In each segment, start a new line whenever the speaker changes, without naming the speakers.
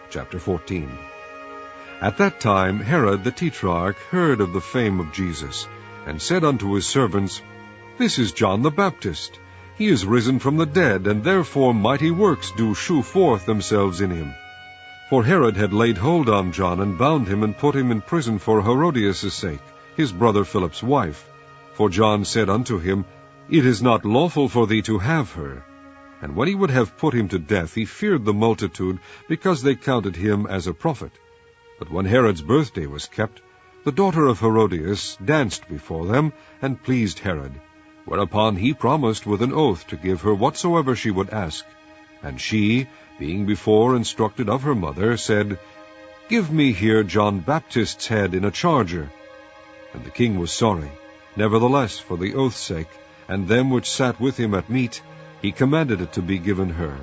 Chapter 14. At that time Herod the Tetrarch heard of the fame of Jesus, and said unto his servants, This is John the Baptist. He is risen from the dead, and therefore mighty works do shew forth themselves in him. For Herod had laid hold on John, and bound him, and put him in prison for Herodias' sake, his brother Philip's wife. For John said unto him, It is not lawful for thee to have her. And when he would have put him to death, he feared the multitude, because they counted him as a prophet. But when Herod's birthday was kept, the daughter of Herodias danced before them, and pleased Herod. Whereupon he promised with an oath to give her whatsoever she would ask. And she, being before instructed of her mother, said, Give me here John Baptist's head in a charger. And the king was sorry. Nevertheless, for the oath's sake, and them which sat with him at meat, he commanded it to be given her.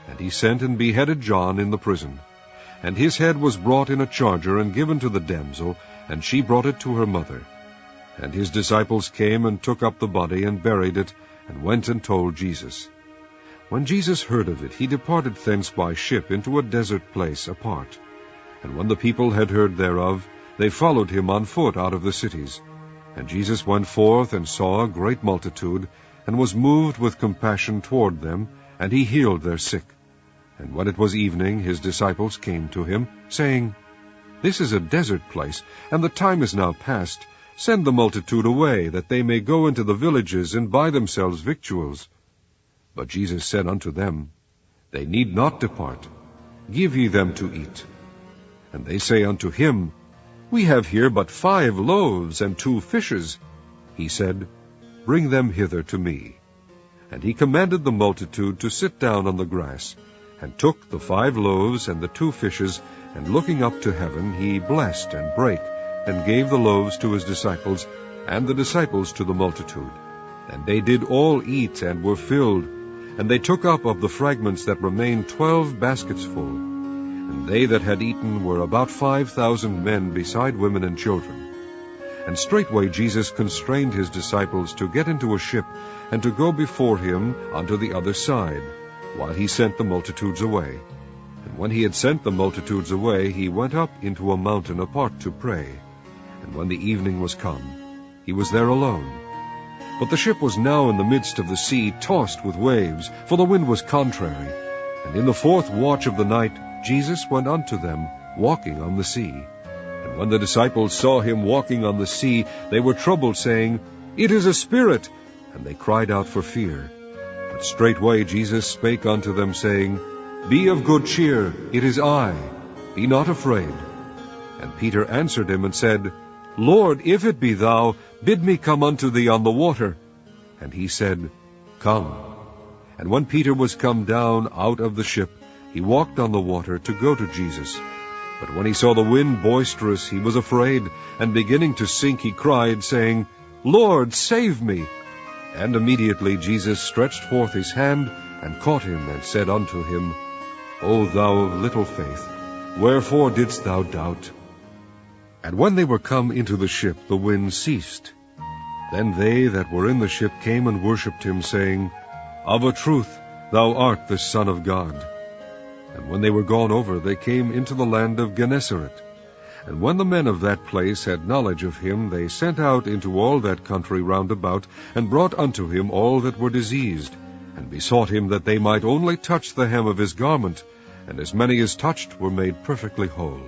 And he sent and beheaded John in the prison. And his head was brought in a charger, and given to the damsel, and she brought it to her mother. And his disciples came, and took up the body, and buried it, and went and told Jesus. When Jesus heard of it, he departed thence by ship into a desert place apart. And when the people had heard thereof, they followed him on foot out of the cities. And Jesus went forth, and saw a great multitude, and was moved with compassion toward them, and he healed their sick. And when it was evening, his disciples came to him, saying, This is a desert place, and the time is now past. Send the multitude away, that they may go into the villages, and buy themselves victuals. But Jesus said unto them, They need not depart. Give ye them to eat. And they say unto him, We have here but 5 loaves and 2 fishes. He said, Bring them hither to me. And he commanded the multitude to sit down on the grass, and took the 5 loaves and the 2 fishes, and looking up to heaven, he blessed and brake, and gave the loaves to his disciples, and the disciples to the multitude. And they did all eat, and were filled. And they took up of the fragments that remained 12 baskets full. And they that had eaten were about 5,000 men, beside women and children. And straightway Jesus constrained his disciples to get into a ship, and to go before him unto the other side, while he sent the multitudes away. And when he had sent the multitudes away, he went up into a mountain apart to pray. And when the evening was come, he was there alone. But the ship was now in the midst of the sea, tossed with waves, for the wind was contrary. And in the 4th watch of the night Jesus went unto them, walking on the sea. And when the disciples saw him walking on the sea, they were troubled, saying, It is a spirit! And they cried out for fear. But straightway Jesus spake unto them, saying, Be of good cheer, it is I. Be not afraid. And Peter answered him, and said, Lord, if it be thou, bid me come unto thee on the water. And he said, Come. And when Peter was come down out of the ship, he walked on the water to go to Jesus. But when he saw the wind boisterous, he was afraid, and beginning to sink, he cried, saying, Lord, save me. And immediately Jesus stretched forth his hand, and caught him, and said unto him, O thou of little faith, wherefore didst thou doubt? And when they were come into the ship, the wind ceased. Then they that were in the ship came and worshipped him, saying, Of a truth thou art the Son of God. And when they were gone over, they came into the land of Gennesaret. And when the men of that place had knowledge of him, they sent out into all that country round about, and brought unto him all that were diseased, and besought him that they might only touch the hem of his garment, and as many as touched were made perfectly whole.